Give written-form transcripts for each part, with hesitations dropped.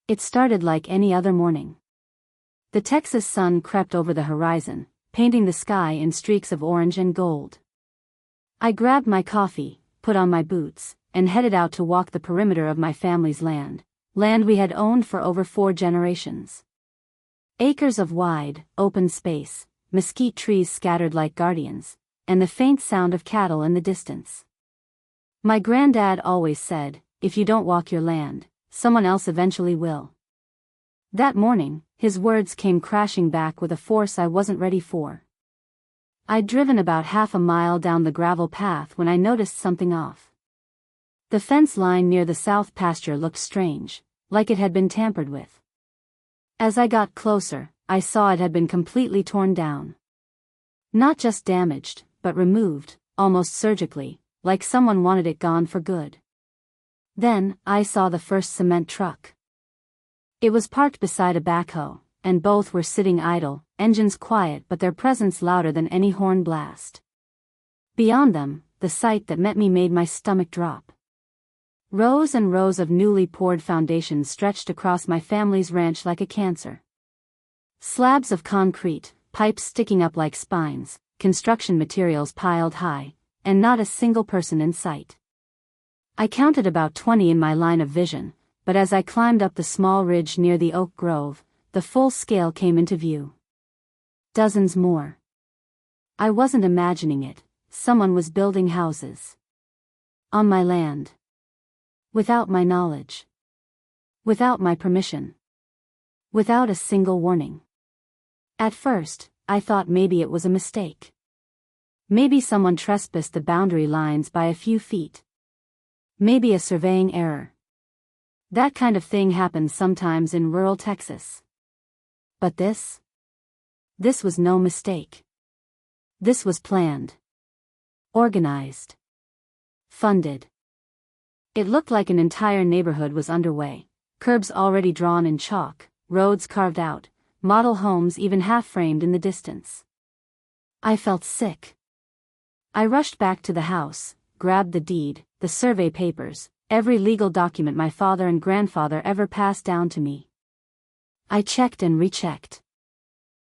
It started like any other morning. The Texas sun crept over the horizon, painting the sky in streaks of orange and gold. I grabbed my coffee, put on my boots, and headed out to walk the perimeter of my family's land we had owned for over 4 generations. Acres of wide, open space, mesquite trees scattered like guardians, and the faint sound of cattle in the distance. My granddad always said, if you don't walk your land, someone else eventually will. That morning, his words came crashing back with a force I wasn't ready for. I'd driven about half a mile down the gravel path when I noticed something off. The fence line near the south pasture looked strange, like it had been tampered with. As I got closer, I saw it had been completely torn down. Not just damaged, but removed, almost surgically, like someone wanted it gone for good. Then, I saw the first cement truck. It was parked beside a backhoe, and both were sitting idle, engines quiet but their presence louder than any horn blast. Beyond them, the sight that met me made my stomach drop. Rows and rows of newly poured foundations stretched across my family's ranch like a cancer. Slabs of concrete, pipes sticking up like spines, construction materials piled high, and not a single person in sight. I counted about 20 in my line of vision, but as I climbed up the small ridge near the oak grove, the full scale came into view. Dozens more. I wasn't imagining it, someone was building houses. On my land. Without my knowledge. Without my permission. Without a single warning. At first, I thought maybe it was a mistake. Maybe someone trespassed the boundary lines by a few feet. Maybe a surveying error. That kind of thing happens sometimes in rural Texas. But this was no mistake. This was planned. Organized. Funded. It looked like an entire neighborhood was underway, curbs already drawn in chalk, roads carved out, model homes even half-framed in the distance. I felt sick. I rushed back to the house, grabbed the deed, the survey papers, every legal document my father and grandfather ever passed down to me. I checked and rechecked.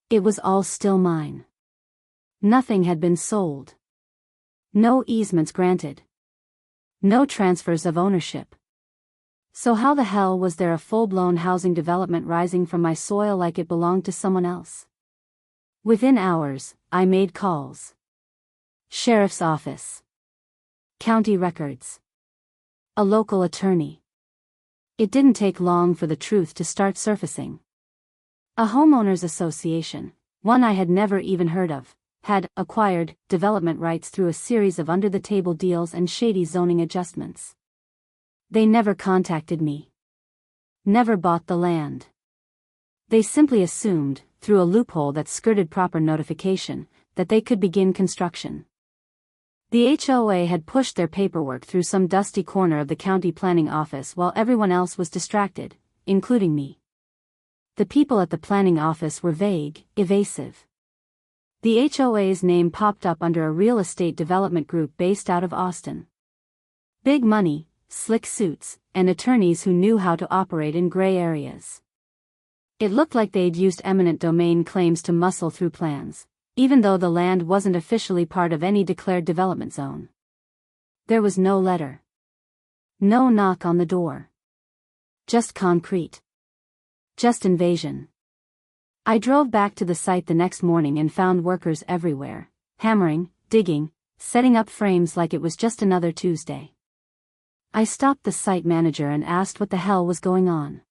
It was all still mine. Nothing had been sold. No easements granted. No transfers of ownership. So how the hell was there a full-blown housing development rising from my soil like it belonged to someone else? Within hours, I made calls. Sheriff's office. County records. A local attorney. It didn't take long for the truth to start surfacing. A homeowners association, one I had never even heard of, had acquired development rights through a series of under-the-table deals and shady zoning adjustments. They never contacted me. Never bought the land. They simply assumed, through a loophole that skirted proper notification, that they could begin construction. The HOA had pushed their paperwork through some dusty corner of the county planning office while everyone else was distracted, including me. The people at the planning office were vague, evasive. The HOA's name popped up under a real estate development group based out of Austin. Big money, slick suits, and attorneys who knew how to operate in gray areas. It looked like they'd used eminent domain claims to muscle through plans, even though the land wasn't officially part of any declared development zone. There was no letter. No knock on the door. Just concrete. Just invasion. I drove back to the site the next morning and found workers everywhere, hammering, digging, setting up frames like it was just another Tuesday. I stopped the site manager and asked what the hell was going on.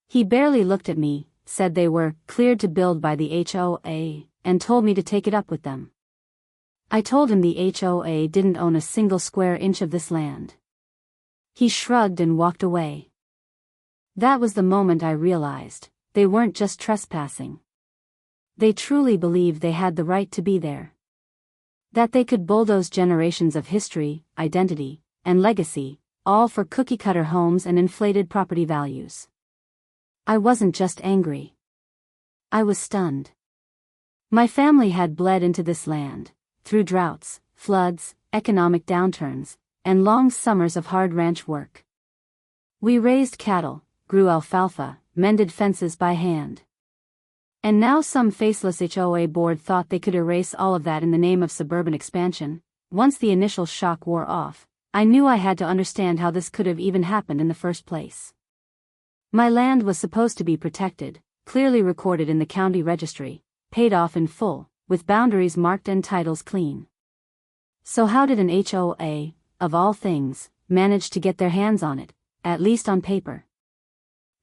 He barely looked at me, said they were cleared to build by the HOA, and told me to take it up with them. I told him the HOA didn't own a single square inch of this land. He shrugged and walked away. That was the moment I realized, they weren't just trespassing. They truly believed they had the right to be there. That they could bulldoze generations of history, identity, and legacy, all for cookie-cutter homes and inflated property values. I wasn't just angry. I was stunned. My family had bled into this land, through droughts, floods, economic downturns, and long summers of hard ranch work. We raised cattle, grew alfalfa, mended fences by hand. And now some faceless HOA board thought they could erase all of that in the name of suburban expansion. Once the initial shock wore off, I knew I had to understand how this could have even happened in the first place. My land was supposed to be protected, clearly recorded in the county registry, paid off in full, with boundaries marked and titles clean. So how did an HOA, of all things, manage to get their hands on it, at least on paper?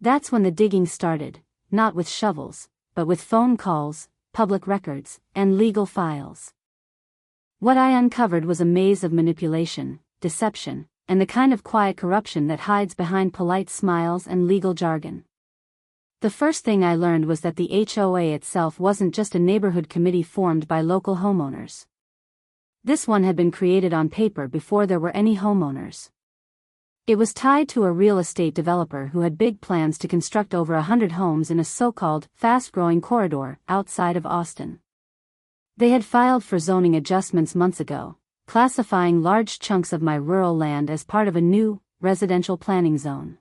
That's when the digging started, not with shovels, but with phone calls, public records, and legal files. What I uncovered was a maze of manipulation, deception, and the kind of quiet corruption that hides behind polite smiles and legal jargon. The first thing I learned was that the HOA itself wasn't just a neighborhood committee formed by local homeowners. This one had been created on paper before there were any homeowners. It was tied to a real estate developer who had big plans to construct over 100 homes in a so-called fast-growing corridor outside of Austin. They had filed for zoning adjustments months ago, classifying large chunks of my rural land as part of a new, residential planning zone.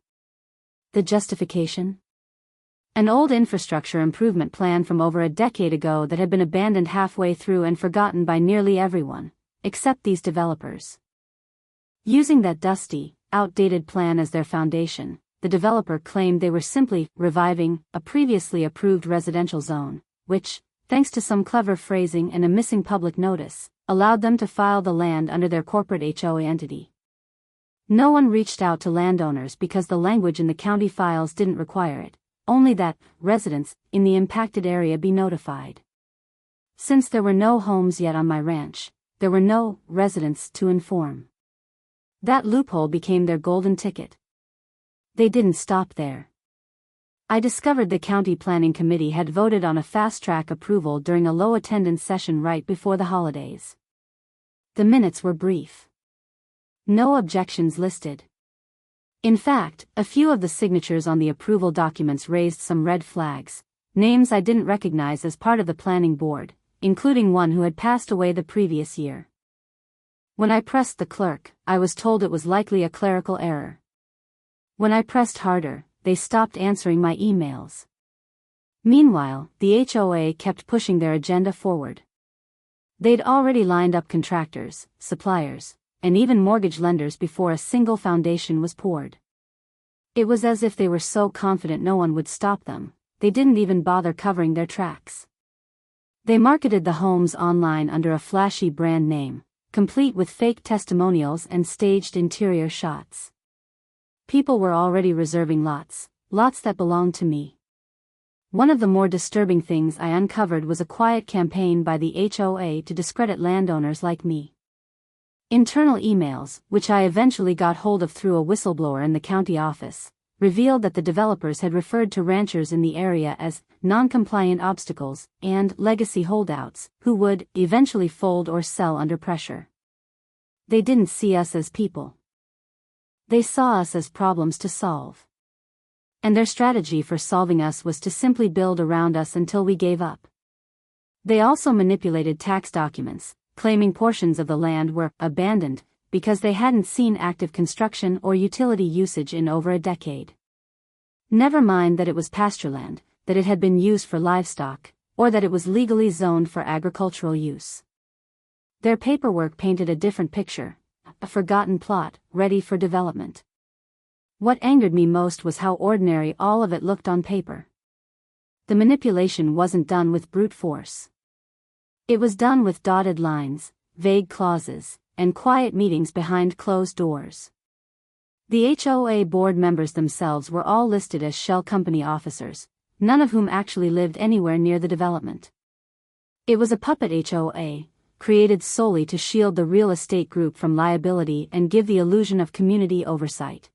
The justification? An old infrastructure improvement plan from over a decade ago that had been abandoned halfway through and forgotten by nearly everyone, except these developers. Using that dusty, outdated plan as their foundation, the developer claimed they were simply reviving a previously approved residential zone, which, thanks to some clever phrasing and a missing public notice, allowed them to file the land under their corporate HOA entity. No one reached out to landowners because the language in the county files didn't require it, only that residents in the impacted area be notified. Since there were no homes yet on my ranch, there were no residents to inform. That loophole became their golden ticket. They didn't stop there. I discovered the county planning committee had voted on a fast-track approval during a low-attendance session right before the holidays. The minutes were brief. No objections listed. In fact, a few of the signatures on the approval documents raised some red flags, names I didn't recognize as part of the planning board, including one who had passed away the previous year. When I pressed the clerk, I was told it was likely a clerical error. When I pressed harder, they stopped answering my emails. Meanwhile, the HOA kept pushing their agenda forward. They'd already lined up contractors, suppliers, and even mortgage lenders before a single foundation was poured. It was as if they were so confident no one would stop them, they didn't even bother covering their tracks. They marketed the homes online under a flashy brand name, complete with fake testimonials and staged interior shots. People were already reserving lots that belonged to me. One of the more disturbing things I uncovered was a quiet campaign by the HOA to discredit landowners like me. Internal emails, which I eventually got hold of through a whistleblower in the county office, revealed that the developers had referred to ranchers in the area as non-compliant obstacles and legacy holdouts who would eventually fold or sell under pressure. They didn't see us as people. They saw us as problems to solve. And their strategy for solving us was to simply build around us until we gave up. They also manipulated tax documents, claiming portions of the land were abandoned because they hadn't seen active construction or utility usage in over a decade. Never mind that it was pasture land, that it had been used for livestock, or that it was legally zoned for agricultural use. Their paperwork painted a different picture, a forgotten plot, ready for development. What angered me most was how ordinary all of it looked on paper. The manipulation wasn't done with brute force. It was done with dotted lines, vague clauses, and quiet meetings behind closed doors. The HOA board members themselves were all listed as shell company officers, none of whom actually lived anywhere near the development. It was a puppet HOA, created solely to shield the real estate group from liability and give the illusion of community oversight.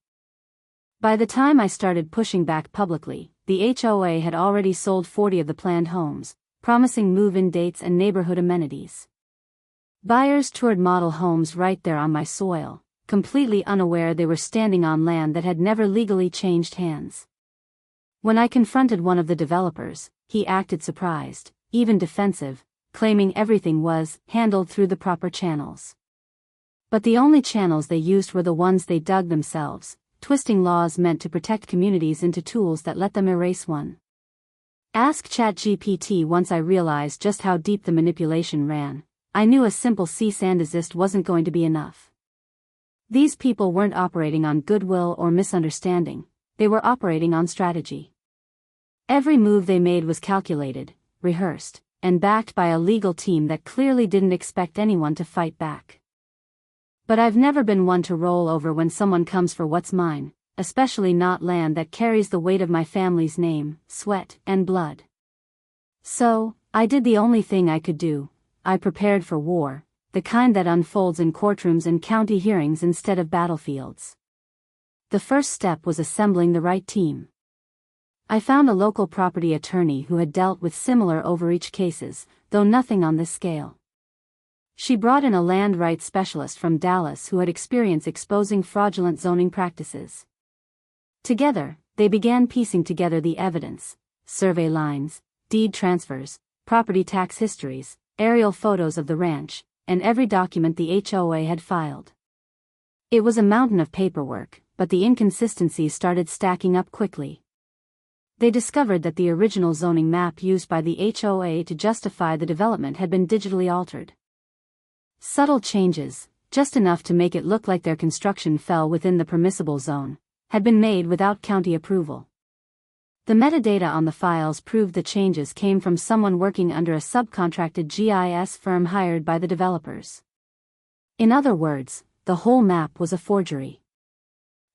By the time I started pushing back publicly, the HOA had already sold 40 of the planned homes, promising move-in dates and neighborhood amenities. Buyers toured model homes right there on my soil, completely unaware they were standing on land that had never legally changed hands. When I confronted one of the developers, he acted surprised, even defensive, claiming everything was handled through the proper channels. But the only channels they used were the ones they dug themselves, twisting laws meant to protect communities into tools that let them erase one. Ask ChatGPT. Once I realized just how deep the manipulation ran, I knew a simple cease and desist wasn't going to be enough. These people weren't operating on goodwill or misunderstanding, they were operating on strategy. Every move they made was calculated, rehearsed, and backed by a legal team that clearly didn't expect anyone to fight back. But I've never been one to roll over when someone comes for what's mine, especially not land that carries the weight of my family's name, sweat, and blood. So, I did the only thing I could do. I prepared for war, the kind that unfolds in courtrooms and county hearings instead of battlefields. The first step was assembling the right team. I found a local property attorney who had dealt with similar overreach cases, though nothing on this scale. She brought in a land rights specialist from Dallas who had experience exposing fraudulent zoning practices. Together, they began piecing together the evidence: survey lines, deed transfers, property tax histories, aerial photos of the ranch, and every document the HOA had filed. It was a mountain of paperwork, but the inconsistencies started stacking up quickly. They discovered that the original zoning map used by the HOA to justify the development had been digitally altered. Subtle changes, just enough to make it look like their construction fell within the permissible zone, had been made without county approval. The metadata on the files proved the changes came from someone working under a subcontracted GIS firm hired by the developers. In other words, the whole map was a forgery.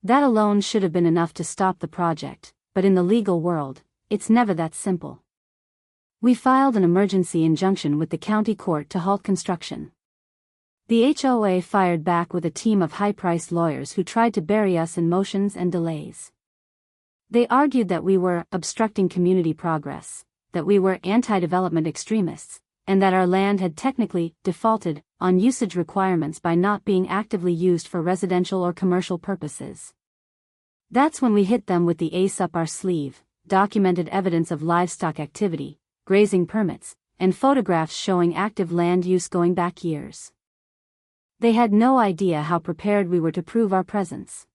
That alone should have been enough to stop the project, but in the legal world, it's never that simple. We filed an emergency injunction with the county court to halt construction. The HOA fired back with a team of high-priced lawyers who tried to bury us in motions and delays. They argued that we were obstructing community progress, that we were anti-development extremists, and that our land had technically defaulted on usage requirements by not being actively used for residential or commercial purposes. That's when we hit them with the ace up our sleeve: documented evidence of livestock activity, grazing permits, and photographs showing active land use going back years. They had no idea how prepared we were to prove our presence.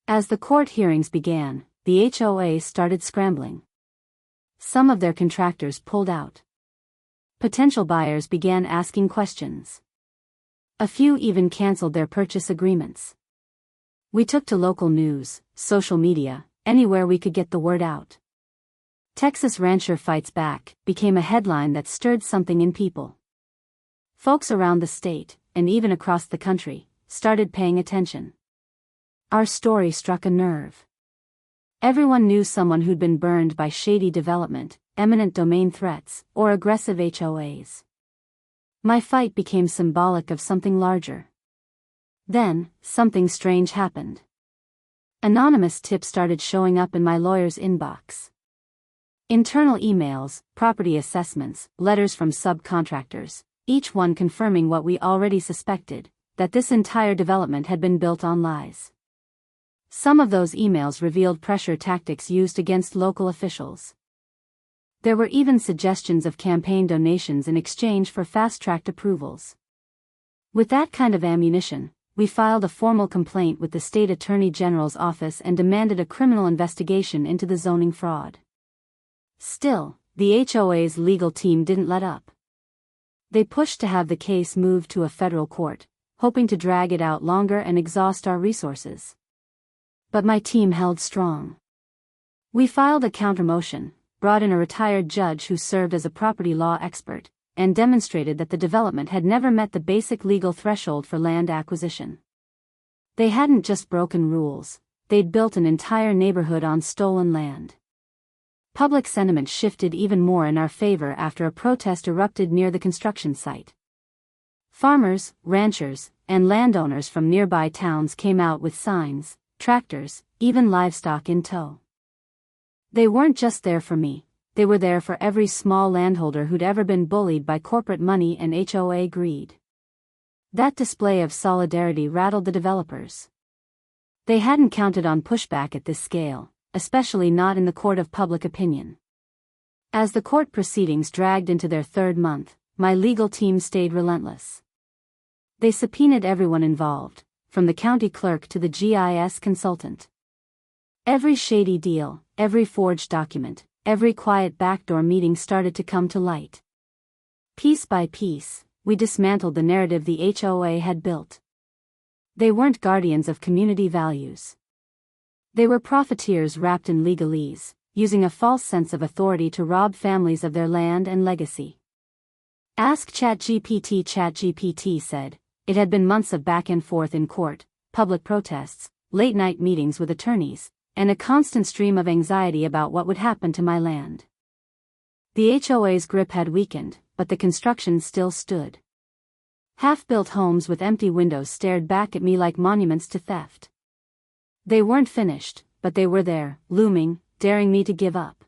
As the court hearings began, the HOA started scrambling. Some of their contractors pulled out. Potential buyers began asking questions. A few even canceled their purchase agreements. We took to local news, social media, anywhere we could get the word out. "Texas rancher fights back" became a headline that stirred something in people. Folks around the state, and even across the country, started paying attention. Our story struck a nerve. Everyone knew someone who'd been burned by shady development, eminent domain threats, or aggressive HOAs. My fight became symbolic of something larger. Then, something strange happened. Anonymous tips started showing up in my lawyer's inbox. Internal emails, property assessments, letters from subcontractors, each one confirming what we already suspected, that this entire development had been built on lies. Some of those emails revealed pressure tactics used against local officials. There were even suggestions of campaign donations in exchange for fast-tracked approvals. With that kind of ammunition, we filed a formal complaint with the state attorney general's office and demanded a criminal investigation into the zoning fraud. Still, the HOA's legal team didn't let up. They pushed to have the case moved to a federal court, hoping to drag it out longer and exhaust our resources. But my team held strong. We filed a countermotion, brought in a retired judge who served as a property law expert, and demonstrated that the development had never met the basic legal threshold for land acquisition. They hadn't just broken rules, they'd built an entire neighborhood on stolen land. Public sentiment shifted even more in our favor after a protest erupted near the construction site. Farmers, ranchers, and landowners from nearby towns came out with signs, tractors, even livestock in tow. They weren't just there for me, they were there for every small landholder who'd ever been bullied by corporate money and HOA greed. That display of solidarity rattled the developers. They hadn't counted on pushback at this scale, especially not in the court of public opinion. As the court proceedings dragged into their third month, my legal team stayed relentless. They subpoenaed everyone involved, from the county clerk to the GIS consultant. Every shady deal, every forged document, every quiet backdoor meeting started to come to light. Piece by piece, we dismantled the narrative the HOA had built. They weren't guardians of community values. They were profiteers wrapped in legalese, using a false sense of authority to rob families of their land and legacy. Ask ChatGPT. ChatGPT said, it had been months of back and forth in court, public protests, late-night meetings with attorneys, and a constant stream of anxiety about what would happen to my land. The HOA's grip had weakened, but the construction still stood. Half-built homes with empty windows stared back at me like monuments to theft. They weren't finished, but they were there, looming, daring me to give up.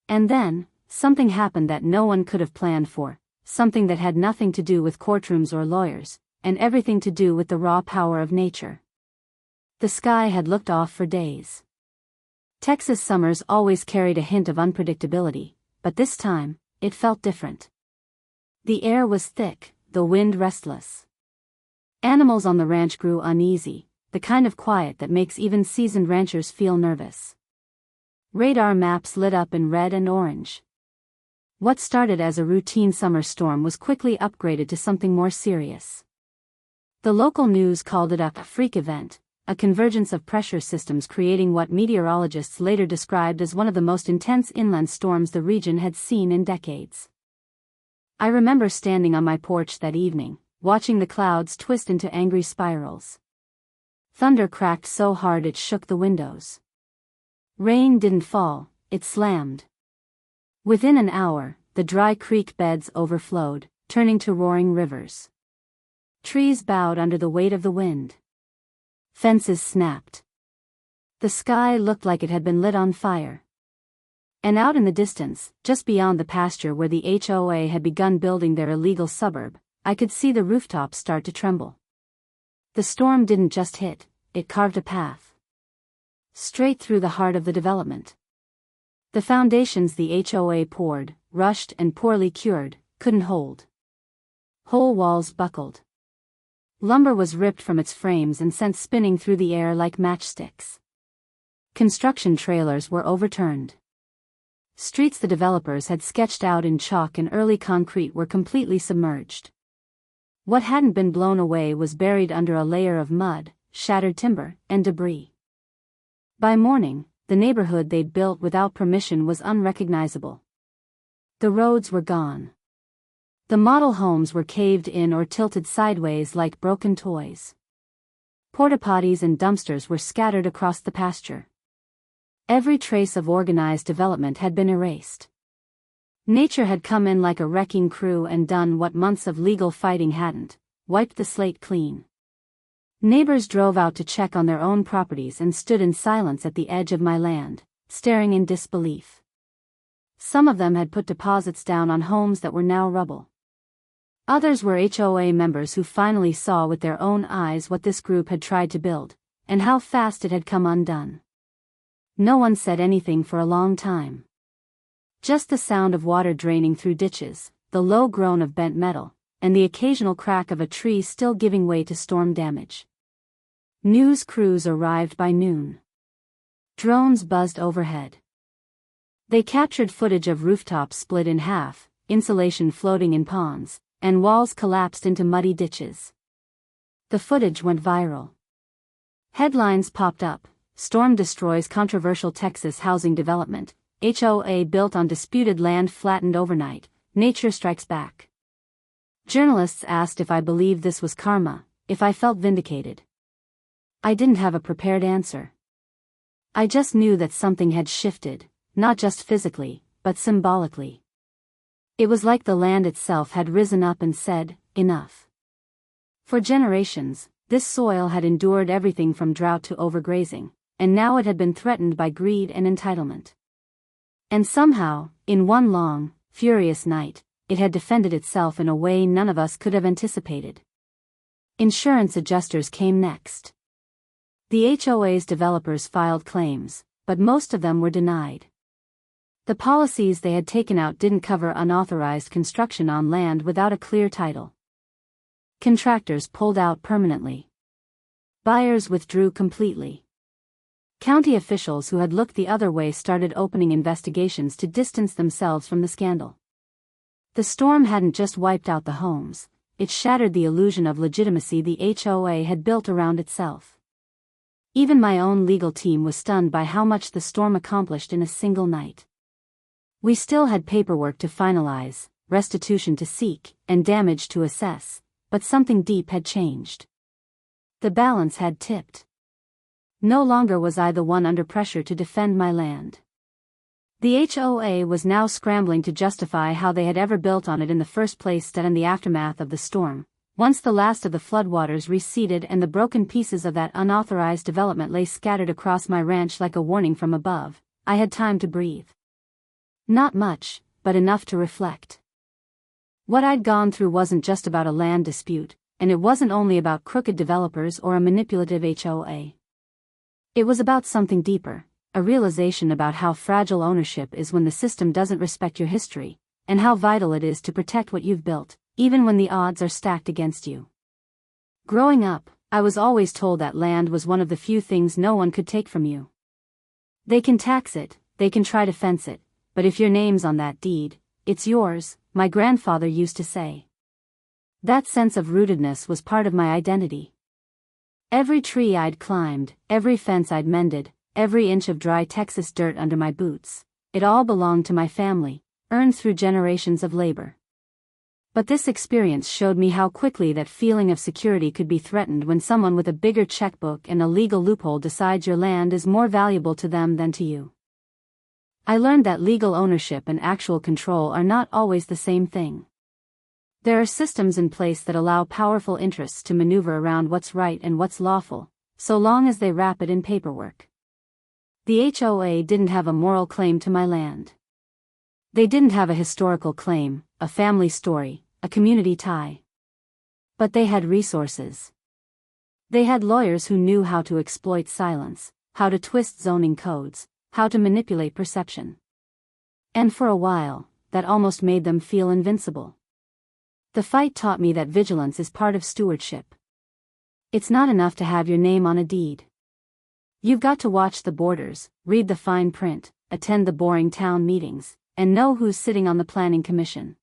And then, something happened that no one could have planned for, something that had nothing to do with courtrooms or lawyers, and everything to do with the raw power of nature. The sky had looked off for days. Texas summers always carried a hint of unpredictability, but this time, it felt different. The air was thick, the wind restless. Animals on the ranch grew uneasy, the kind of quiet that makes even seasoned ranchers feel nervous. Radar maps lit up in red and orange. What started as a routine summer storm was quickly upgraded to something more serious. The local news called it a freak event, a convergence of pressure systems creating what meteorologists later described as one of the most intense inland storms the region had seen in decades. I remember standing on my porch that evening, watching the clouds twist into angry spirals. Thunder cracked so hard it shook the windows. Rain didn't fall, it slammed. Within an hour, the dry creek beds overflowed, turning to roaring rivers. Trees bowed under the weight of the wind. Fences snapped. The sky looked like it had been lit on fire. And out in the distance, just beyond the pasture where the HOA had begun building their illegal suburb, I could see the rooftops start to tremble. The storm didn't just hit, it carved a path straight through the heart of the development. The foundations the HOA poured, rushed and poorly cured, couldn't hold. Whole walls buckled. Lumber was ripped from its frames and sent spinning through the air like matchsticks. Construction trailers were overturned. Streets the developers had sketched out in chalk and early concrete were completely submerged. What hadn't been blown away was buried under a layer of mud, shattered timber, and debris. By morning, the neighborhood they'd built without permission was unrecognizable. The roads were gone. The model homes were caved in or tilted sideways like broken toys. Porta-potties and dumpsters were scattered across the pasture. Every trace of organized development had been erased. Nature had come in like a wrecking crew and done what months of legal fighting hadn't, wiped the slate clean. Neighbors drove out to check on their own properties and stood in silence at the edge of my land, staring in disbelief. Some of them had put deposits down on homes that were now rubble. Others were HOA members who finally saw with their own eyes what this group had tried to build, and how fast it had come undone. No one said anything for a long time. Just the sound of water draining through ditches, the low groan of bent metal, and the occasional crack of a tree still giving way to storm damage. News crews arrived by noon. Drones buzzed overhead. They captured footage of rooftops split in half, insulation floating in ponds, and walls collapsed into muddy ditches. The footage went viral. Headlines popped up: Storm destroys controversial Texas housing development, HOA built on disputed land flattened overnight, nature strikes back. Journalists asked if I believed this was karma, if I felt vindicated. I didn't have a prepared answer. I just knew that something had shifted, not just physically, but symbolically. It was like the land itself had risen up and said, enough. For generations, this soil had endured everything from drought to overgrazing, and now it had been threatened by greed and entitlement. And somehow, in one long, furious night, it had defended itself in a way none of us could have anticipated. Insurance adjusters came next. The HOA's developers filed claims, but most of them were denied. The policies they had taken out didn't cover unauthorized construction on land without a clear title. Contractors pulled out permanently. Buyers withdrew completely. County officials who had looked the other way started opening investigations to distance themselves from the scandal. The storm hadn't just wiped out the homes, it shattered the illusion of legitimacy the HOA had built around itself. Even my own legal team was stunned by how much the storm accomplished in a single night. We still had paperwork to finalize, restitution to seek, and damage to assess, but something deep had changed. The balance had tipped. No longer was I the one under pressure to defend my land. The HOA was now scrambling to justify how they had ever built on it in the first place. That in the aftermath of the storm, once the last of the floodwaters receded and the broken pieces of that unauthorized development lay scattered across my ranch like a warning from above, I had time to breathe. Not much, but enough to reflect. What I'd gone through wasn't just about a land dispute, and it wasn't only about crooked developers or a manipulative HOA. It was about something deeper, a realization about how fragile ownership is when the system doesn't respect your history, and how vital it is to protect what you've built, even when the odds are stacked against you. Growing up, I was always told that land was one of the few things no one could take from you. They can tax it, they can try to fence it, but if your name's on that deed, it's yours, my grandfather used to say. That sense of rootedness was part of my identity. Every tree I'd climbed, every fence I'd mended, every inch of dry Texas dirt under my boots, it all belonged to my family, earned through generations of labor. But this experience showed me how quickly that feeling of security could be threatened when someone with a bigger checkbook and a legal loophole decides your land is more valuable to them than to you. I learned that legal ownership and actual control are not always the same thing. There are systems in place that allow powerful interests to maneuver around what's right and what's lawful, so long as they wrap it in paperwork. The HOA didn't have a moral claim to my land. They didn't have a historical claim, a family story, a community tie. But they had resources. They had lawyers who knew how to exploit silence, how to twist zoning codes, how to manipulate perception. And for a while, that almost made them feel invincible. The fight taught me that vigilance is part of stewardship. It's not enough to have your name on a deed. You've got to watch the borders, read the fine print, attend the boring town meetings, and know who's sitting on the planning commission.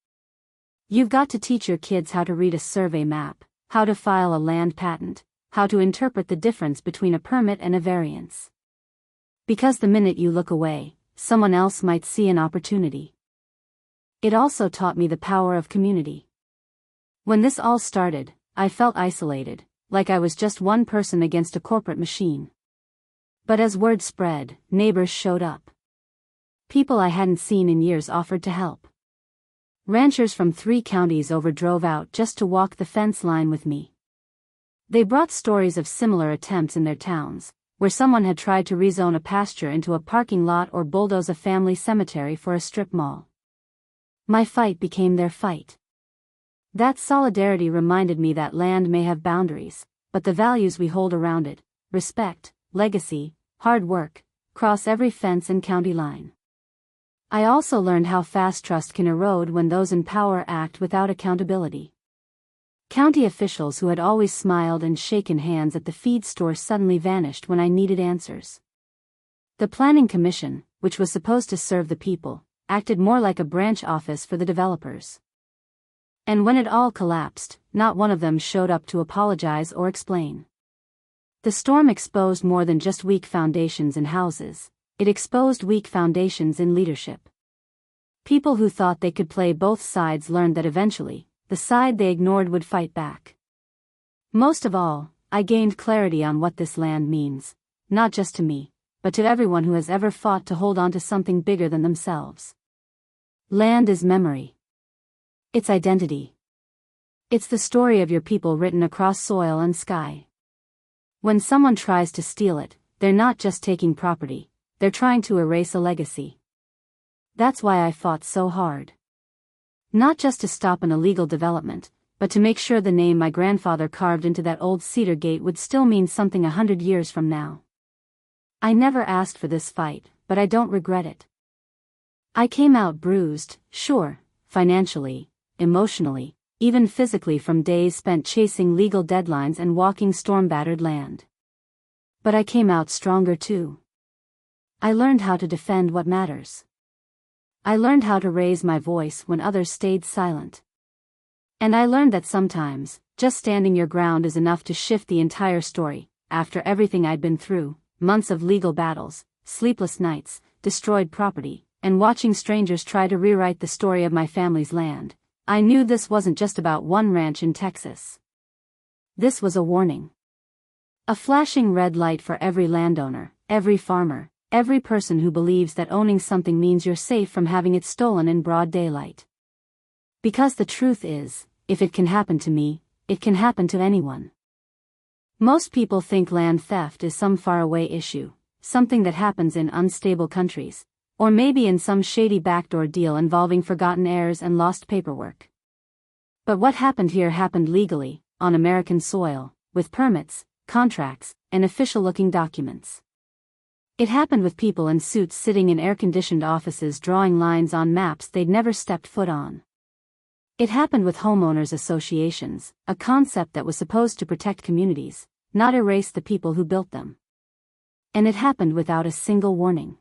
You've got to teach your kids how to read a survey map, how to file a land patent, how to interpret the difference between a permit and a variance. Because the minute you look away, someone else might see an opportunity. It also taught me the power of community. When this all started, I felt isolated, like I was just one person against a corporate machine. But as word spread, neighbors showed up. People I hadn't seen in years offered to help. Ranchers from 3 counties over drove out just to walk the fence line with me. They brought stories of similar attempts in their towns, where someone had tried to rezone a pasture into a parking lot or bulldoze a family cemetery for a strip mall. My fight became their fight. That solidarity reminded me that land may have boundaries, but the values we hold around it, respect, legacy, hard work, cross every fence and county line. I also learned how fast trust can erode when those in power act without accountability. County officials who had always smiled and shaken hands at the feed store suddenly vanished when I needed answers. The Planning Commission, which was supposed to serve the people, acted more like a branch office for the developers. And when it all collapsed, not one of them showed up to apologize or explain. The storm exposed more than just weak foundations in houses, it exposed weak foundations in leadership. People who thought they could play both sides learned that eventually, the side they ignored would fight back. Most of all, I gained clarity on what this land means, not just to me, but to everyone who has ever fought to hold on to something bigger than themselves. Land is memory. It's identity. It's the story of your people written across soil and sky. When someone tries to steal it, they're not just taking property, they're trying to erase a legacy. That's why I fought so hard. Not just to stop an illegal development, but to make sure the name my grandfather carved into that old cedar gate would still mean something 100 years from now. I never asked for this fight, but I don't regret it. I came out bruised, sure, financially, emotionally, even physically from days spent chasing legal deadlines and walking storm-battered land. But I came out stronger too. I learned how to defend what matters. I learned how to raise my voice when others stayed silent. And I learned that sometimes, just standing your ground is enough to shift the entire story. After everything I'd been through, months of legal battles, sleepless nights, destroyed property, and watching strangers try to rewrite the story of my family's land, I knew this wasn't just about one ranch in Texas. This was a warning. A flashing red light for every landowner, every farmer, every person who believes that owning something means you're safe from having it stolen in broad daylight. Because the truth is, if it can happen to me, it can happen to anyone. Most people think land theft is some faraway issue, something that happens in unstable countries, or maybe in some shady backdoor deal involving forgotten heirs and lost paperwork. But what happened here happened legally, on American soil, with permits, contracts, and official-looking documents. It happened with people in suits sitting in air-conditioned offices drawing lines on maps they'd never stepped foot on. It happened with homeowners associations, a concept that was supposed to protect communities, not erase the people who built them. And it happened without a single warning.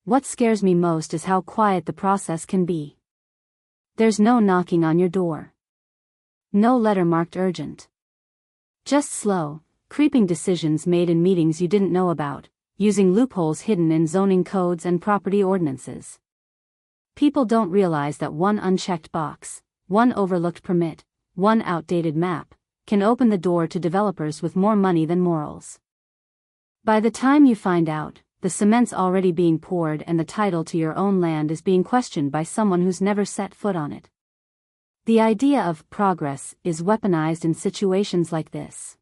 What scares me most is how quiet the process can be. There's no knocking on your door. No letter marked urgent. Just slow, creeping decisions made in meetings you didn't know about, using loopholes hidden in zoning codes and property ordinances. People don't realize that one unchecked box, one overlooked permit, one outdated map, can open the door to developers with more money than morals. By the time you find out, the cement's already being poured and the title to your own land is being questioned by someone who's never set foot on it. The idea of progress is weaponized in situations like this.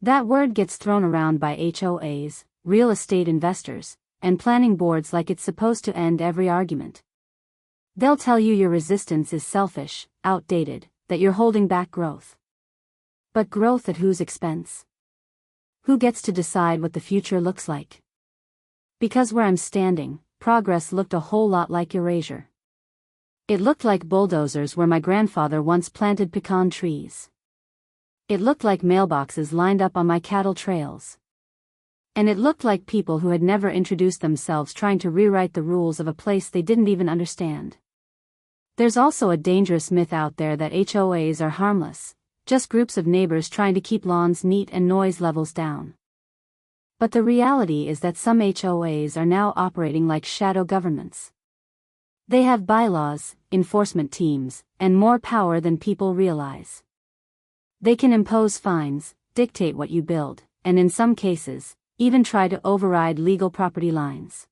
That word gets thrown around by HOAs, real estate investors, and planning boards like it's supposed to end every argument. They'll tell you your resistance is selfish, outdated, that you're holding back growth. But growth at whose expense? Who gets to decide what the future looks like? Because where I'm standing, progress looked a whole lot like erasure. It looked like bulldozers where my grandfather once planted pecan trees. It looked like mailboxes lined up on my cattle trails. And it looked like people who had never introduced themselves trying to rewrite the rules of a place they didn't even understand. There's also a dangerous myth out there that HOAs are harmless, just groups of neighbors trying to keep lawns neat and noise levels down. But the reality is that some HOAs are now operating like shadow governments. They have bylaws, enforcement teams, and more power than people realize. They can impose fines, dictate what you build, and in some cases, even try to override legal property lines.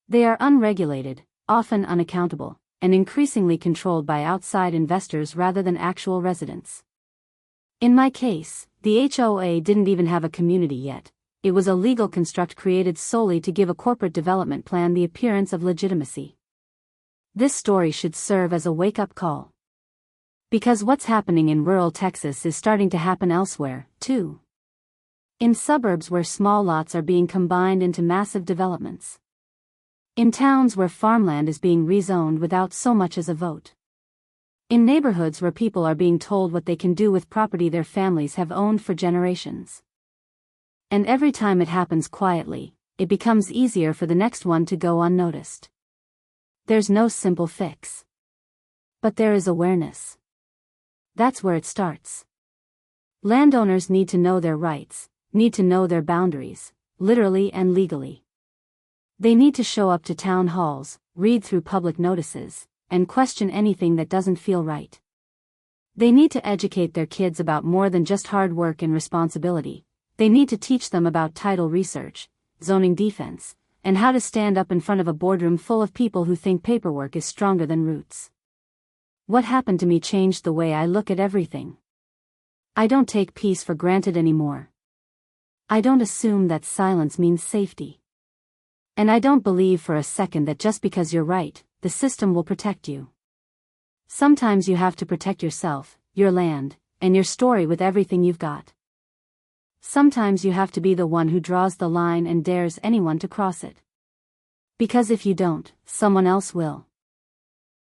They are unregulated, often unaccountable, and increasingly controlled by outside investors rather than actual residents. In my case, the HOA didn't even have a community yet. It was a legal construct created solely to give a corporate development plan the appearance of legitimacy. This story should serve as a wake-up call. Because what's happening in rural Texas is starting to happen elsewhere, too. In suburbs where small lots are being combined into massive developments. In towns where farmland is being rezoned without so much as a vote. In neighborhoods where people are being told what they can do with property their families have owned for generations. And every time it happens quietly, it becomes easier for the next one to go unnoticed. There's no simple fix. But there is awareness. That's where it starts. Landowners need to know their rights, need to know their boundaries, literally and legally. They need to show up to town halls, read through public notices, and question anything that doesn't feel right. They need to educate their kids about more than just hard work and responsibility. They need to teach them about title research, zoning defense, and how to stand up in front of a boardroom full of people who think paperwork is stronger than roots. What happened to me changed the way I look at everything. I don't take peace for granted anymore. I don't assume that silence means safety. And I don't believe for a second that just because you're right, the system will protect you. Sometimes you have to protect yourself, your land, and your story with everything you've got. Sometimes you have to be the one who draws the line and dares anyone to cross it. Because if you don't, someone else will.